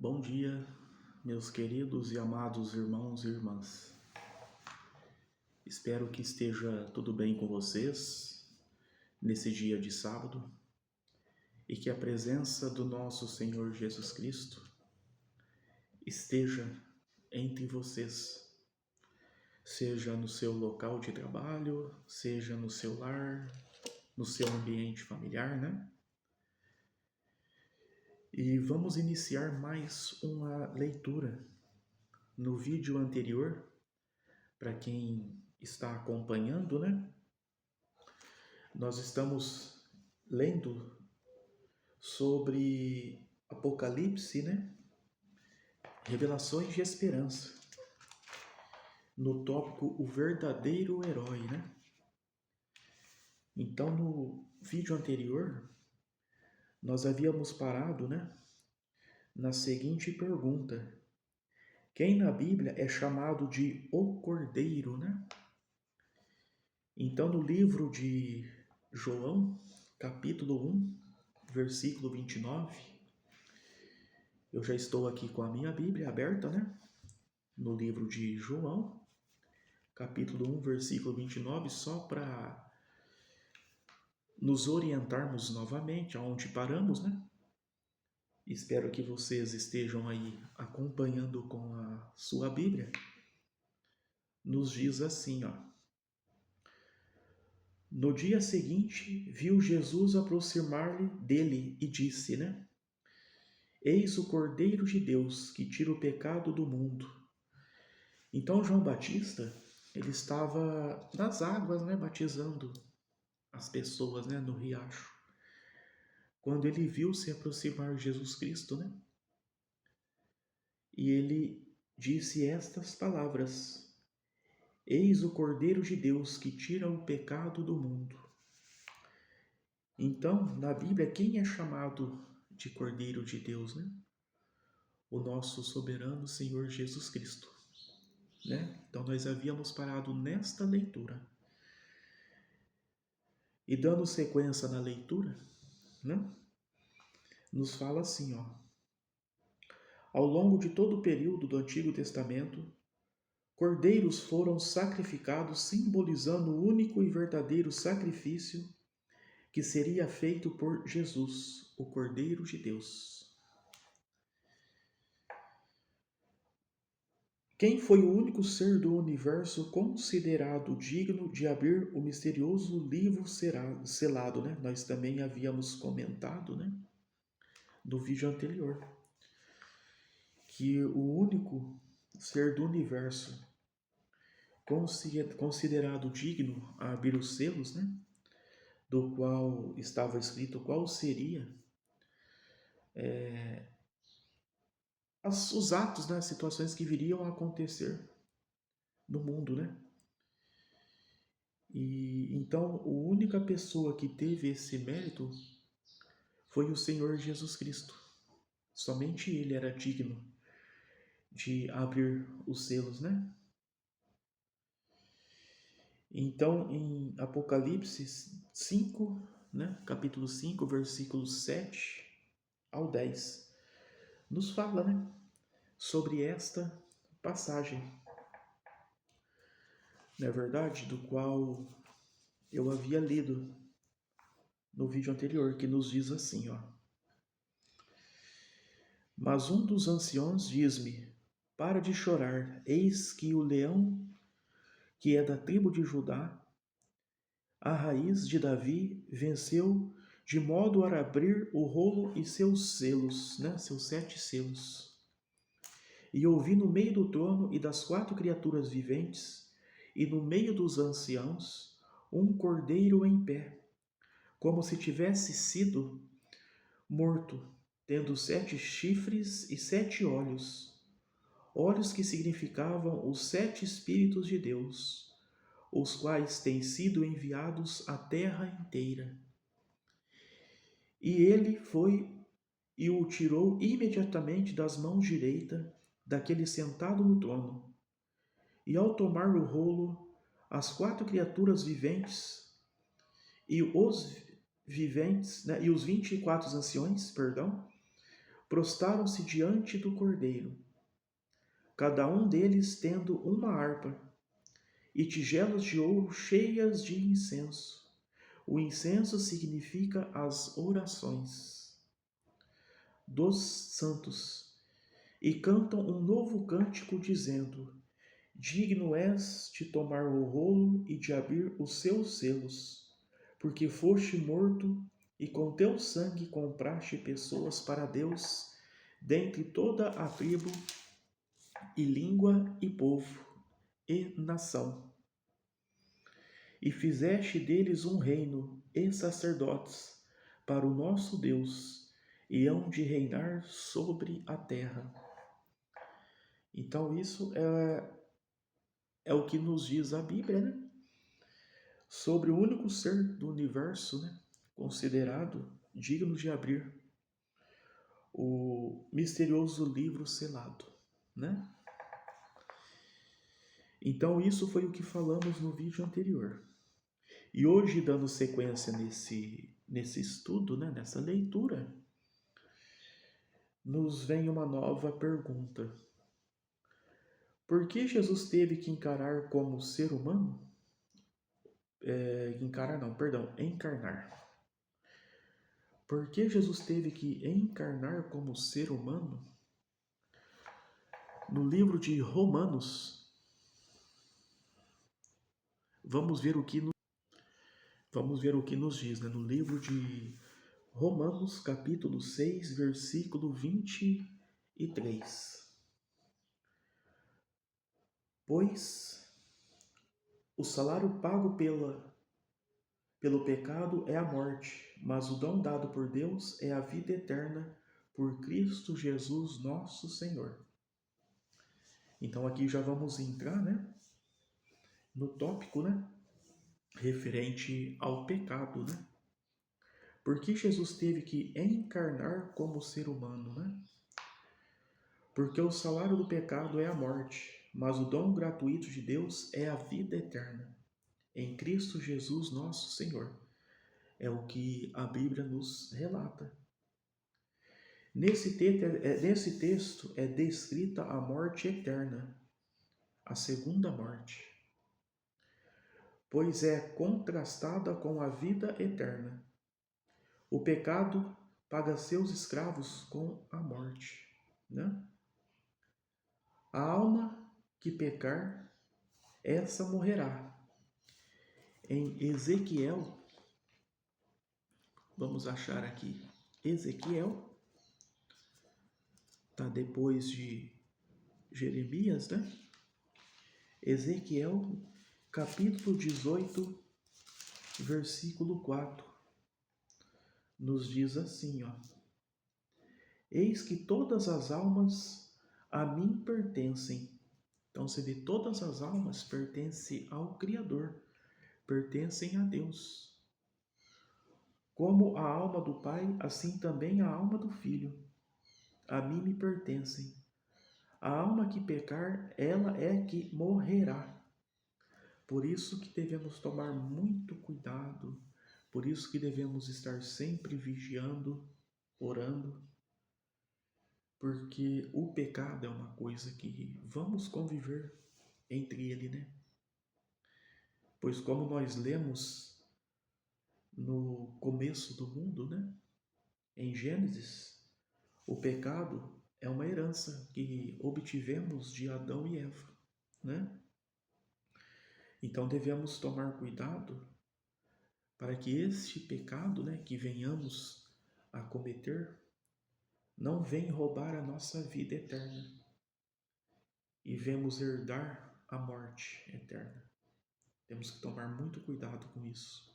Bom dia, meus queridos e amados irmãos e irmãs. Espero que esteja tudo bem com vocês nesse dia de sábado e que a presença do nosso Senhor Jesus Cristo esteja entre vocês, seja no seu local de trabalho, seja no seu lar, no seu ambiente familiar, né? E vamos iniciar mais uma leitura. No vídeo anterior, para quem está acompanhando, né? Nós estamos lendo sobre Apocalipse, né? Revelações de esperança. No tópico O Verdadeiro Herói, né? Então, no vídeo anterior, nós havíamos parado, né? Na seguinte pergunta: quem na Bíblia é chamado de o Cordeiro, né? Então, no livro de João, capítulo 1, versículo 29, eu já estou aqui com a minha Bíblia aberta, né? No livro de João, capítulo 1, versículo 29, só para nos orientarmos novamente aonde paramos, né? Espero que vocês estejam aí acompanhando com a sua Bíblia. Nos diz assim, ó: no dia seguinte, viu Jesus aproximar-lhe dele e disse, né? Eis o Cordeiro de Deus que tira o pecado do mundo. Então João Batista, ele estava nas águas, né, batizando as pessoas, né, no riacho. Quando ele viu se aproximar Jesus Cristo, né? E ele disse estas palavras: Eis o Cordeiro de Deus que tira o pecado do mundo. Então, na Bíblia, quem é chamado de Cordeiro de Deus, né? O nosso soberano Senhor Jesus Cristo, né? Então, nós havíamos parado nesta leitura. E dando sequência na leitura, né? Nos fala assim, ó: ao longo de todo o período do Antigo Testamento, cordeiros foram sacrificados, simbolizando o único e verdadeiro sacrifício que seria feito por Jesus, o Cordeiro de Deus. Quem foi o único ser do universo considerado digno de abrir o misterioso livro selado, né? Nós também havíamos comentado, né? No vídeo anterior, que o único ser do universo considerado digno a abrir os selos, né? Do qual estava escrito qual seria os atos, né? As situações que viriam a acontecer no mundo, né? E então a única pessoa que teve esse mérito foi o Senhor Jesus Cristo. Somente ele era digno de abrir os selos, né? Então, em Apocalipse 5, né, capítulo 5, versículos 7 ao 10, nos fala, né, sobre esta passagem, não é verdade? Do qual eu havia lido no vídeo anterior, que nos diz assim, ó: mas um dos anciãos diz-me, para de chorar, eis que o leão, que é da tribo de Judá, a raiz de Davi, venceu de modo a abrir o rolo e seus selos, né? Seus 7 selos. E ouvi no meio do trono e das 4 criaturas viventes, e no meio dos anciãos, um cordeiro em pé, como se tivesse sido morto, tendo 7 chifres e 7 olhos, olhos que significavam os 7 Espíritos de Deus, os quais têm sido enviados à terra inteira. E ele foi e o tirou imediatamente das mãos direita daquele sentado no trono. E ao tomar o rolo, as 4 criaturas viventes e os viventes, né, e os 24 anciões, prostaram-se diante do Cordeiro, cada um deles tendo uma harpa e tigelas de ouro cheias de incenso. O incenso significa as orações dos santos, e cantam um novo cântico, dizendo: Digno és de tomar o rolo e de abrir os seus selos, porque foste morto e com teu sangue compraste pessoas para Deus, dentre toda a tribo e língua e povo e nação. E fizeste deles um reino e sacerdotes para o nosso Deus, e hão de reinar sobre a terra. Então isso é o que nos diz a Bíblia, né? Sobre o único ser do universo, né? Considerado digno de abrir o misterioso livro selado, né? Então isso foi o que falamos no vídeo anterior. E hoje, dando sequência nesse estudo, né, nessa leitura, nos vem uma nova pergunta. Por que Jesus teve que encarar como ser humano? Encarnar. Por que Jesus teve que encarnar como ser humano? No livro de Romanos, vamos ver o que nos diz, né? No livro de Romanos, capítulo 6, versículo 23. Pois o salário pago pelo pecado é a morte, mas o dom dado por Deus é a vida eterna por Cristo Jesus nosso Senhor. Então aqui já vamos entrar, né, no tópico, né, referente ao pecado, né? Por que Jesus teve que encarnar como ser humano, né? Porque o salário do pecado é a morte, mas o dom gratuito de Deus é a vida eterna, em Cristo Jesus nosso Senhor. É o que a Bíblia nos relata. Nesse texto é descrita a morte eterna, a segunda morte, pois é contrastada com a vida eterna. O pecado paga seus escravos com a morte, né? A alma que pecar, essa morrerá. Em Ezequiel, vamos achar aqui, Ezequiel, tá depois de Jeremias, né? Ezequiel, capítulo 18, versículo 4, nos diz assim, ó: Eis que todas as almas a mim pertencem. Então você vê, todas as almas pertencem ao Criador, pertencem a Deus. Como a alma do Pai, assim também a alma do Filho. A mim me pertencem. A alma que pecar, ela é que morrerá. Por isso que devemos tomar muito cuidado, por isso que devemos estar sempre vigiando, orando, porque o pecado é uma coisa que vamos conviver entre ele, né? Pois como nós lemos no começo do mundo, né? Em Gênesis, o pecado é uma herança que obtivemos de Adão e Eva, né? Então devemos tomar cuidado para que este pecado, né, que venhamos a cometer, não venha roubar a nossa vida eterna e vemos herdar a morte eterna. Temos que tomar muito cuidado com isso.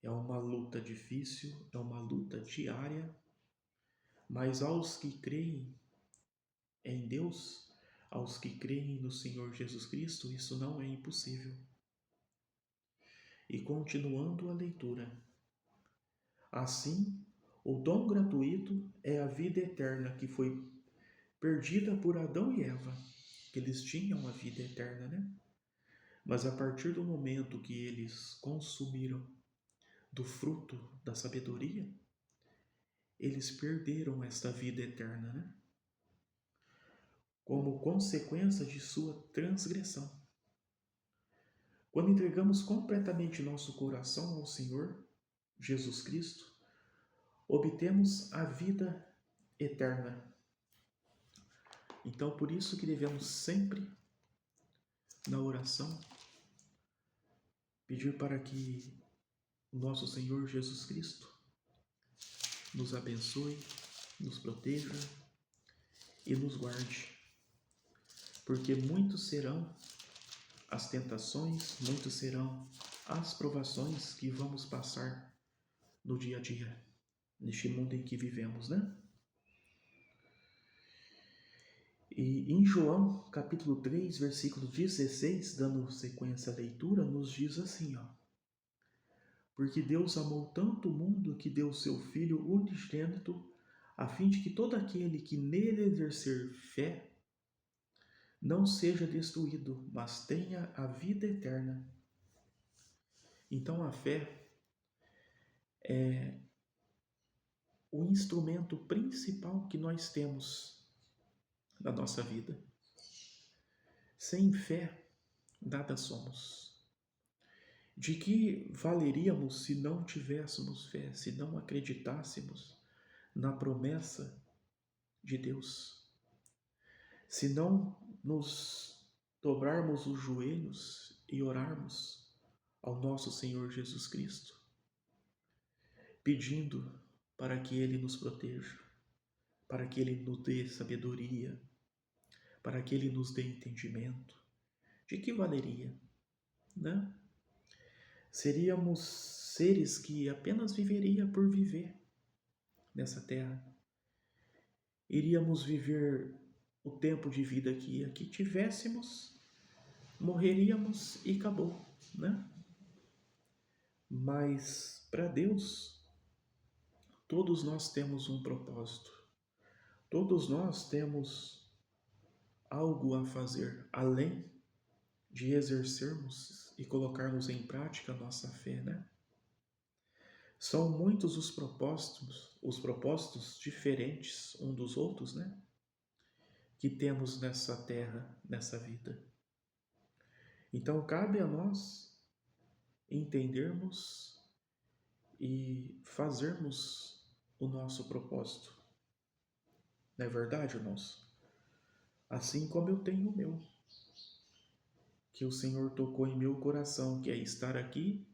É uma luta difícil, é uma luta diária, mas aos que creem em Deus, aos que creem no Senhor Jesus Cristo, isso não é impossível. E continuando a leitura, assim, o dom gratuito é a vida eterna que foi perdida por Adão e Eva, que eles tinham a vida eterna, né? Mas a partir do momento que eles consumiram do fruto da sabedoria, eles perderam esta vida eterna, né? Como consequência de sua transgressão. Quando entregamos completamente nosso coração ao Senhor Jesus Cristo, obtemos a vida eterna. Então, por isso que devemos sempre, na oração, pedir para que o nosso Senhor Jesus Cristo nos abençoe, nos proteja e nos guarde, porque muitos serão as tentações, muitos serão as provações que vamos passar no dia a dia, neste mundo em que vivemos, né? E em João, capítulo 3, versículo 16, dando sequência à leitura, nos diz assim, ó: porque Deus amou tanto o mundo que deu seu Filho unigênito, a fim de que todo aquele que nele exercer fé não seja destruído, mas tenha a vida eterna. Então a fé é o instrumento principal que nós temos na nossa vida. Sem fé, nada somos. De que valeríamos se não tivéssemos fé, se não acreditássemos na promessa de Deus? Se não nos dobrarmos os joelhos e orarmos ao nosso Senhor Jesus Cristo, pedindo para que Ele nos proteja, para que Ele nos dê sabedoria, para que Ele nos dê entendimento, de que valeria, né? Seríamos seres que apenas viveria por viver nessa terra. Iríamos viver o tempo de vida que aqui tivéssemos, morreríamos e acabou, né? Mas para Deus, todos nós temos um propósito. Todos nós temos algo a fazer, além de exercermos e colocarmos em prática a nossa fé, né? São muitos os propósitos diferentes um dos outros, né? Que temos nessa terra, nessa vida. Então cabe a nós entendermos e fazermos o nosso propósito. Não é verdade, irmãos? Assim como eu tenho o meu, que o Senhor tocou em meu coração, que é estar aqui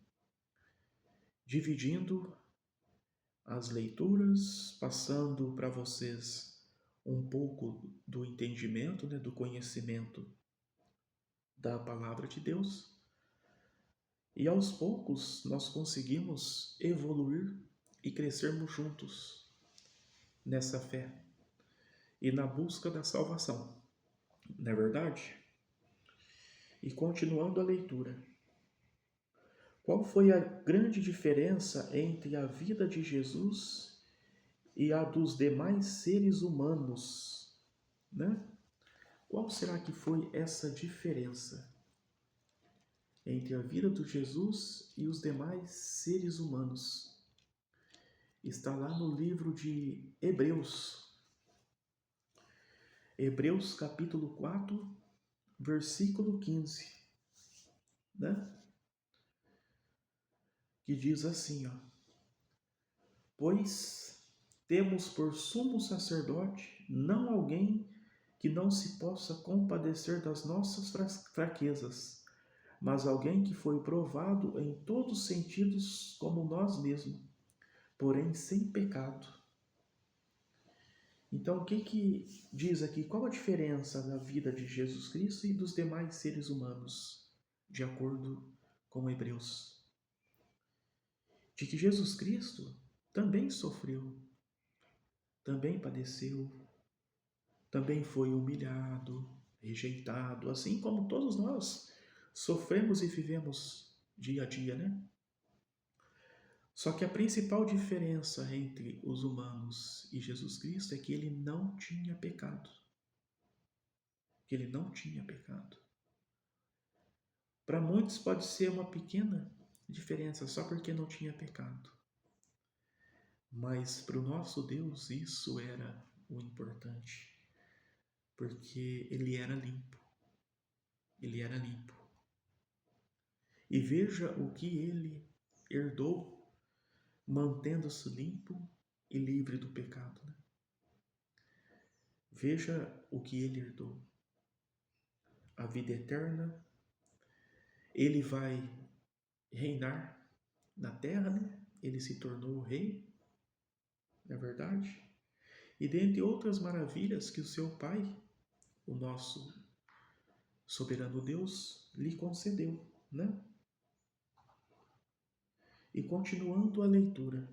dividindo as leituras, passando para vocês um pouco do entendimento, né, do conhecimento da palavra de Deus. E aos poucos nós conseguimos evoluir e crescermos juntos nessa fé e na busca da salvação, não é verdade? E continuando a leitura, qual foi a grande diferença entre a vida de Jesus e a dos demais seres humanos, né? Qual será que foi essa diferença entre a vida de Jesus e os demais seres humanos? Está lá no livro de Hebreus. Hebreus capítulo 4, versículo 15, né? Que diz assim, ó: pois temos por sumo sacerdote não alguém que não se possa compadecer das nossas fraquezas, mas alguém que foi provado em todos os sentidos como nós mesmos, porém sem pecado. Então, o que diz aqui? Qual a diferença da vida de Jesus Cristo e dos demais seres humanos, de acordo com Hebreus? De que Jesus Cristo também sofreu, também padeceu, também foi humilhado, rejeitado, assim como todos nós sofremos e vivemos dia a dia, né? Só que a principal diferença entre os humanos e Jesus Cristo é que ele não tinha pecado. Que ele não tinha pecado. Para muitos pode ser uma pequena diferença, só porque não tinha pecado. Mas para o nosso Deus isso era o importante, porque ele era limpo. Ele era limpo. E veja o que ele herdou, mantendo-se limpo e livre do pecado. Né? Veja o que ele herdou. A vida eterna. Ele vai reinar na terra, né? Ele se tornou rei, na verdade. E dentre outras maravilhas que o seu Pai, o nosso soberano Deus, lhe concedeu, né? E continuando a leitura.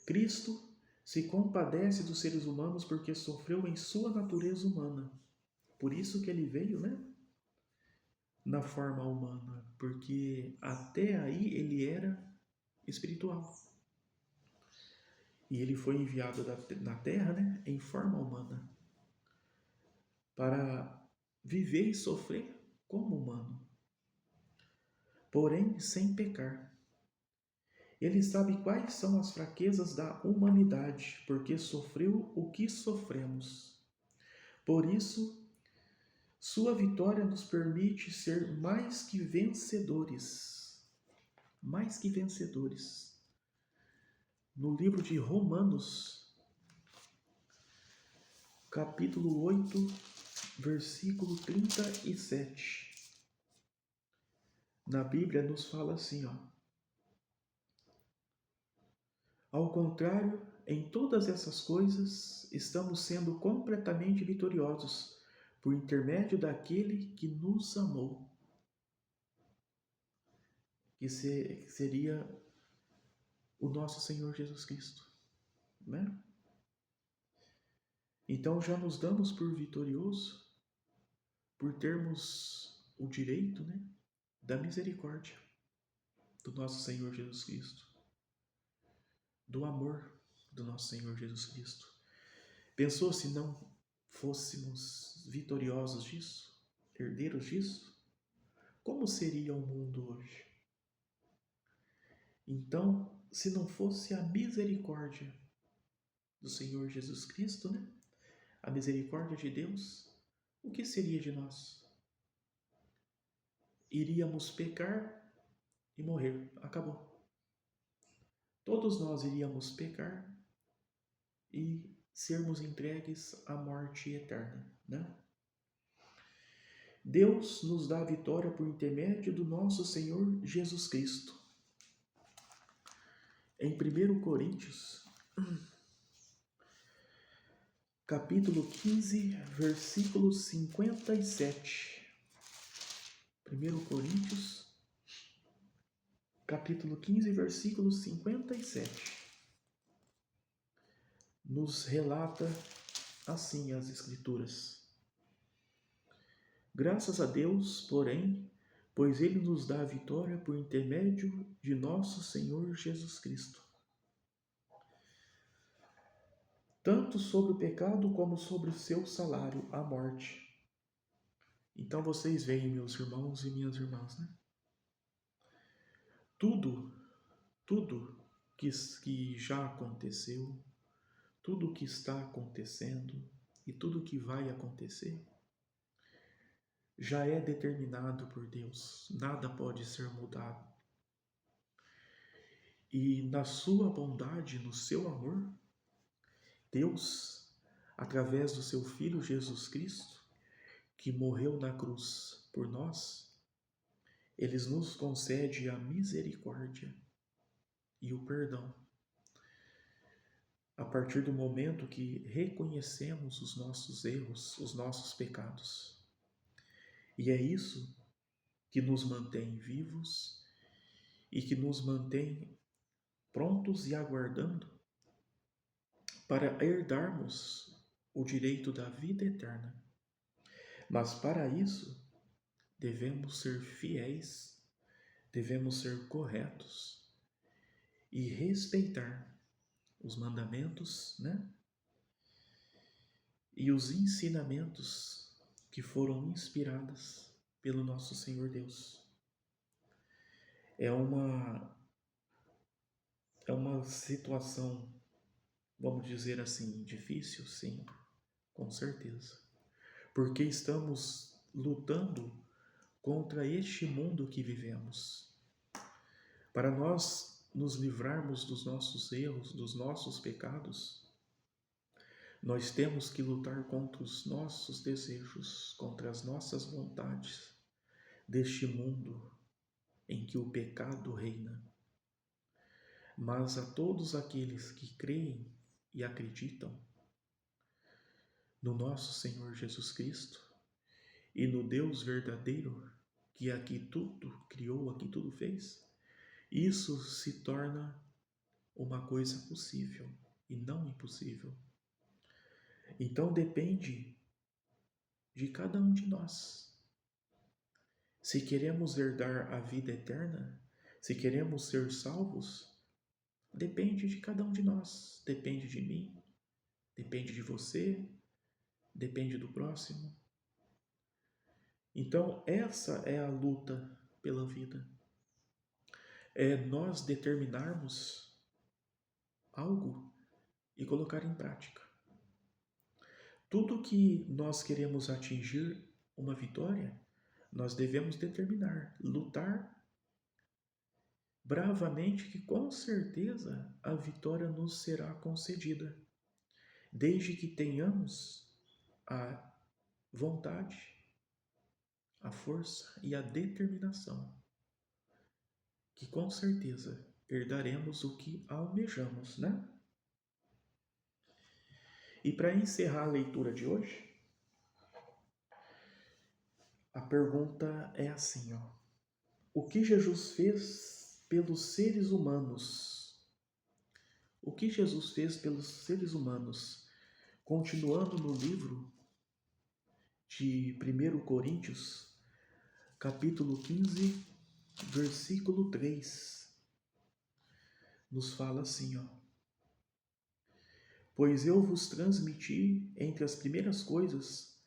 Cristo se compadece dos seres humanos porque sofreu em sua natureza humana. Por isso que ele veio, né? Na forma humana, porque até aí ele era espiritual. E ele foi enviado na terra, né? Em forma humana, para viver e sofrer como humano, porém sem pecar. Ele sabe quais são as fraquezas da humanidade, porque sofreu o que sofremos. Por isso, sua vitória nos permite ser mais que vencedores. Mais que vencedores. No livro de Romanos, capítulo 8, versículo 37. Na Bíblia nos fala assim, ó. Ao contrário, em todas essas coisas, estamos sendo completamente vitoriosos por intermédio daquele que nos amou. Que seria o nosso Senhor Jesus Cristo, né? Então já nos damos por vitorioso por termos o direito, né, da misericórdia do nosso Senhor Jesus Cristo, do amor do nosso Senhor Jesus Cristo. Pensou se não fôssemos vitoriosos disso, herdeiros disso? Como seria o mundo hoje? Então, se não fosse a misericórdia do Senhor Jesus Cristo, né? A misericórdia de Deus, o que seria de nós? Iríamos pecar e morrer. Acabou. Todos nós iríamos pecar e sermos entregues à morte eterna, né? Deus nos dá a vitória por intermédio do nosso Senhor Jesus Cristo. Em 1 Coríntios, capítulo 15, versículo 57. 1 Coríntios, capítulo 15, versículo 57. Nos relata assim as Escrituras. Graças a Deus, porém, pois Ele nos dá a vitória por intermédio de nosso Senhor Jesus Cristo. Tanto sobre o pecado como sobre o seu salário, a morte. Então vocês veem, meus irmãos e minhas irmãs, né? Tudo que já aconteceu, tudo que está acontecendo e tudo que vai acontecer, já é determinado por Deus. Nada pode ser mudado. E na sua bondade, no seu amor, Deus, através do seu Filho Jesus Cristo, que morreu na cruz por nós, Ele nos concede a misericórdia e o perdão. A partir do momento que reconhecemos os nossos erros, os nossos pecados. E é isso que nos mantém vivos e que nos mantém prontos e aguardando para herdarmos o direito da vida eterna. Mas para isso, devemos ser fiéis, devemos ser corretos e respeitar os mandamentos, né? E os ensinamentos que foram inspirados pelo nosso Senhor Deus. É uma É uma situação, vamos dizer assim, difícil, sim, com certeza. Porque estamos lutando contra este mundo que vivemos. Para nós nos livrarmos dos nossos erros, dos nossos pecados, nós temos que lutar contra os nossos desejos, contra as nossas vontades deste mundo em que o pecado reina. Mas a todos aqueles que creem e acreditam no nosso Senhor Jesus Cristo e no Deus verdadeiro que aqui tudo criou, aqui tudo fez, isso se torna uma coisa possível e não impossível. Então depende de cada um de nós. Se queremos herdar a vida eterna, se queremos ser salvos, depende de cada um de nós. Depende de mim, depende de você, depende do próximo. Então, essa é a luta pela vida. É nós determinarmos algo e colocar em prática. Tudo que nós queremos atingir uma vitória, nós devemos determinar, lutar bravamente, que com certeza a vitória nos será concedida, desde que tenhamos a vontade, a força e a determinação, que com certeza herdaremos o que almejamos, né? E para encerrar a leitura de hoje, a pergunta é assim, ó: o que Jesus fez pelos seres humanos? O que Jesus fez pelos seres humanos? Continuando no livro de 1 Coríntios, capítulo 15, versículo 3, nos fala assim, ó: pois eu vos transmiti entre as primeiras coisas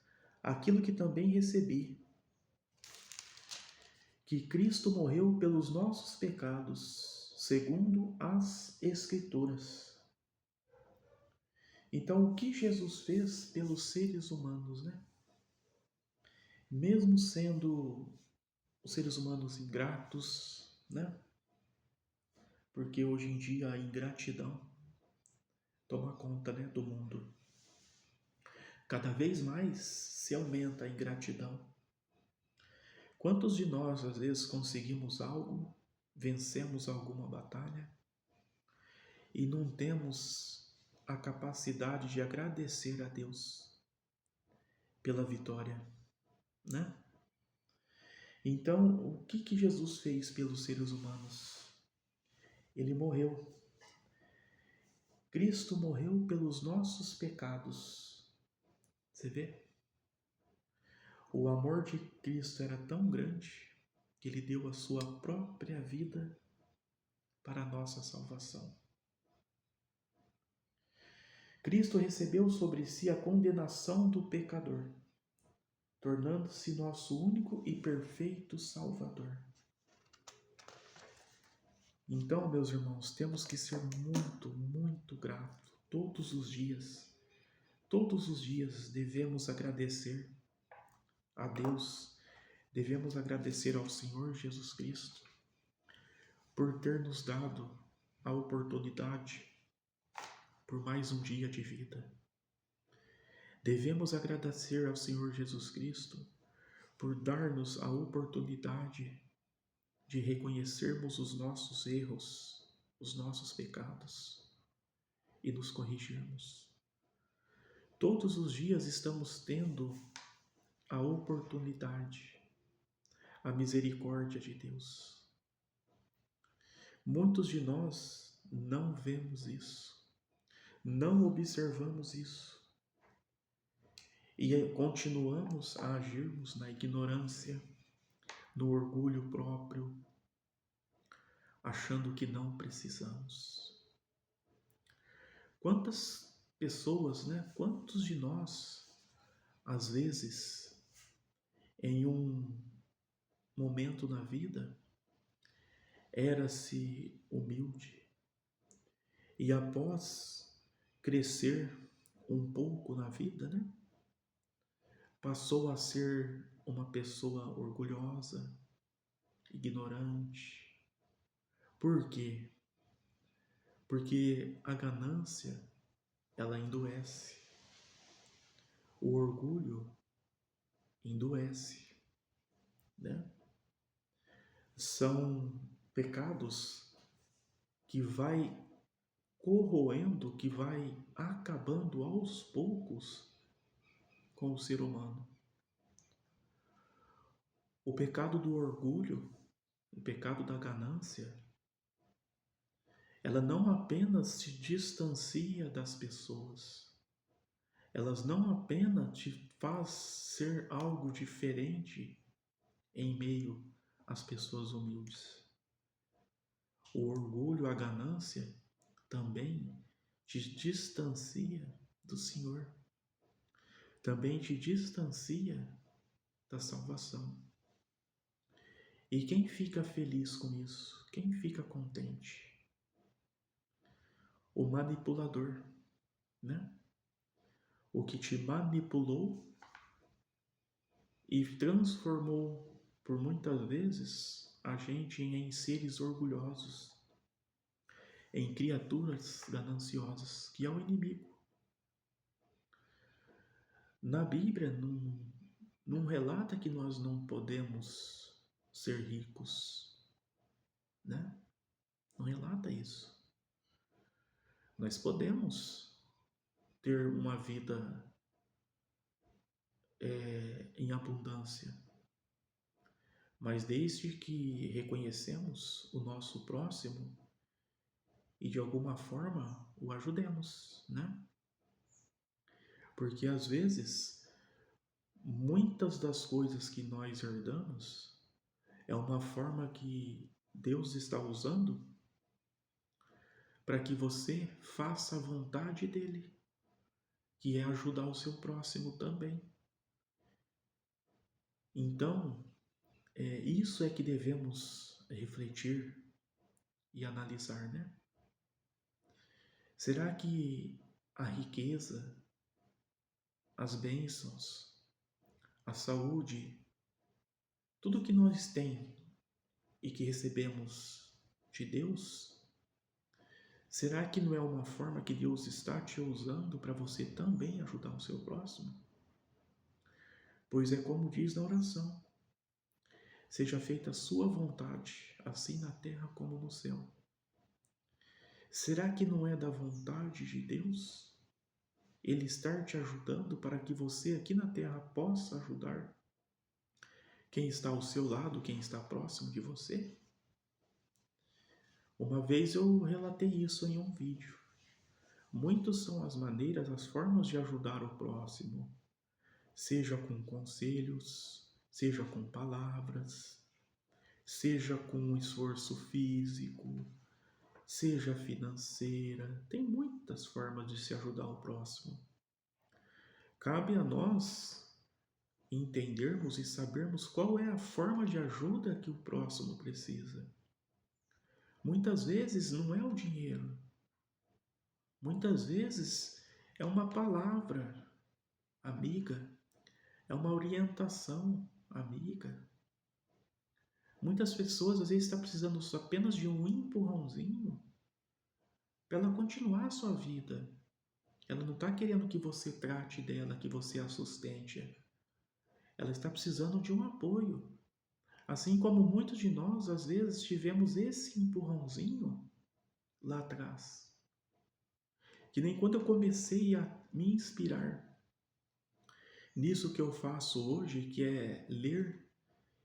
aquilo que também recebi, que Cristo morreu pelos nossos pecados, segundo as Escrituras. Então, o que Jesus fez pelos seres humanos, né? Mesmo sendo os seres humanos ingratos, né? Porque hoje em dia a ingratidão toma conta, né, do mundo. Cada vez mais se aumenta a ingratidão. Quantos de nós às vezes conseguimos algo, vencemos alguma batalha e não temos a capacidade de agradecer a Deus pela vitória, né? Então, o que Jesus fez pelos seres humanos? Ele morreu. Cristo morreu pelos nossos pecados. Você vê? O amor de Cristo era tão grande que ele deu a sua própria vida para a nossa salvação. Cristo recebeu sobre si a condenação do pecador, tornando-se nosso único e perfeito Salvador. Então, meus irmãos, temos que ser muito, muito gratos todos os dias. Todos os dias devemos agradecer a Deus, devemos agradecer ao Senhor Jesus Cristo por ter nos dado a oportunidade por mais um dia de vida. Devemos agradecer ao Senhor Jesus Cristo por dar-nos a oportunidade de reconhecermos os nossos erros, os nossos pecados e nos corrigirmos. Todos os dias estamos tendo a oportunidade, a misericórdia de Deus. Muitos de nós não vemos isso, não observamos isso e continuamos a agirmos na ignorância, no orgulho próprio, achando que não precisamos. Quantas pessoas, né? Quantos de nós, às vezes, em um momento na vida, era-se humilde, E após crescer um pouco na vida, né? Passou a ser uma pessoa orgulhosa, ignorante. Por quê? Porque a ganância, ela endoece. O orgulho endoece, né? São pecados que vai corroendo, que vai acabando aos poucos com o ser humano. O pecado do orgulho, o pecado da ganância, ela não apenas se distancia das pessoas, elas não apenas te faz ser algo diferente em meio às pessoas humildes. O orgulho, a ganância, também te distancia do Senhor, também te distancia da salvação. E quem fica feliz com isso? Quem fica contente? O manipulador, né? O que te manipulou e transformou, por muitas vezes, a gente em seres orgulhosos, em criaturas gananciosas, que é o inimigo. Na Bíblia, não relata que nós não podemos ser ricos, né? Não relata isso. Nós podemos ter uma vida em abundância, mas desde que reconhecemos o nosso próximo e de alguma forma o ajudemos, né? Porque às vezes muitas das coisas que nós herdamos é uma forma que Deus está usando para que você faça a vontade dele, que é ajudar o seu próximo também. Então, isso é que devemos refletir e analisar, né? Será que a riqueza, as bênçãos, a saúde, tudo que nós temos e que recebemos de Deus, será que não é uma forma que Deus está te usando para você também ajudar o seu próximo? Pois é como diz na oração: seja feita a sua vontade, assim na terra como no céu. Será que não é da vontade de Deus Ele estar te ajudando para que você aqui na terra possa ajudar quem está ao seu lado, quem está próximo de você? Uma vez eu relatei isso em um vídeo. Muitas são as maneiras, as formas de ajudar o próximo, seja com conselhos, seja com palavras, seja com um esforço físico, seja financeira. Tem muitas formas de se ajudar o próximo. Cabe a nós entendermos e sabermos qual é a forma de ajuda que o próximo precisa. Muitas vezes não é o dinheiro, muitas vezes é uma palavra amiga, é uma orientação amiga. Muitas pessoas às vezes estão precisando apenas de um empurrãozinho para ela continuar a sua vida. Ela não está querendo que você trate dela, que você a sustente. Ela está precisando de um apoio. Assim como muitos de nós, às vezes, tivemos esse empurrãozinho lá atrás. Que nem quando eu comecei a me inspirar nisso que eu faço hoje, que é ler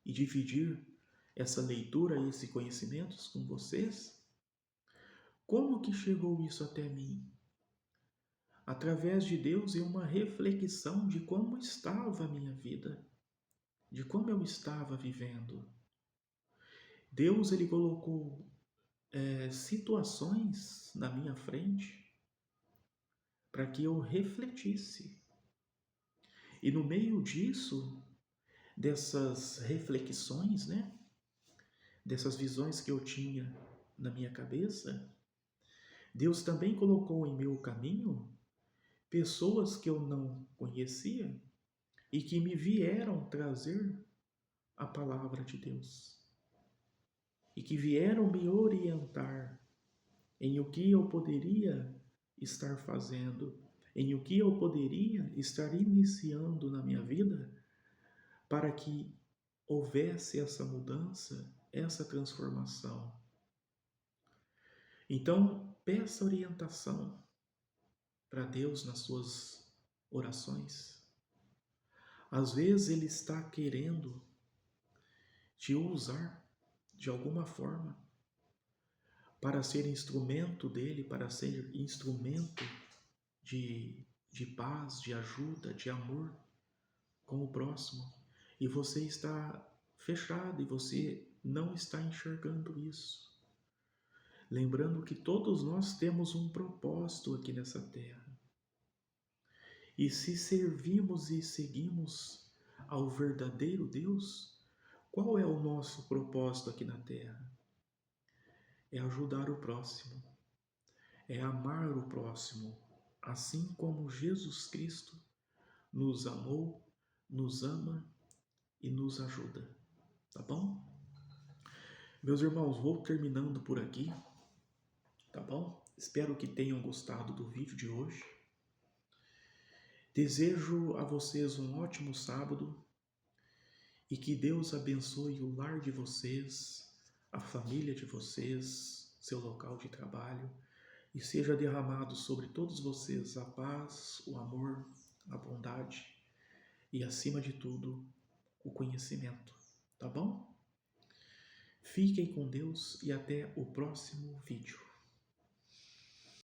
e dividir essa leitura e esses conhecimentos com vocês, como que chegou isso até mim? Através de Deus e uma reflexão de como estava a minha vida, de como eu estava vivendo. Deus, ele colocou situações na minha frente para que eu refletisse. E no meio disso, dessas reflexões, dessas visões que eu tinha na minha cabeça, Deus também colocou em meu caminho pessoas que eu não conhecia e que me vieram trazer a palavra de Deus e que vieram me orientar em o que eu poderia estar fazendo, em o que eu poderia estar iniciando na minha vida para que houvesse essa mudança, essa transformação. Então, peça orientação para Deus nas suas orações. Às vezes Ele está querendo te usar de alguma forma para ser instrumento dele, para ser instrumento de paz, de ajuda, de amor com o próximo. E você está fechado e você não está enxergando isso. Lembrando que todos nós temos um propósito aqui nessa terra. E se servimos e seguimos ao verdadeiro Deus, qual é o nosso propósito aqui na terra? É ajudar o próximo, é amar o próximo, assim como Jesus Cristo nos amou, nos ama e nos ajuda. Tá bom? Meus irmãos, vou terminando por aqui, tá bom? Espero que tenham gostado do vídeo de hoje. Desejo a vocês um ótimo sábado e que Deus abençoe o lar de vocês, a família de vocês, seu local de trabalho, e seja derramado sobre todos vocês a paz, o amor, a bondade e, acima de tudo, o conhecimento. Tá bom? Fiquem com Deus e até o próximo vídeo.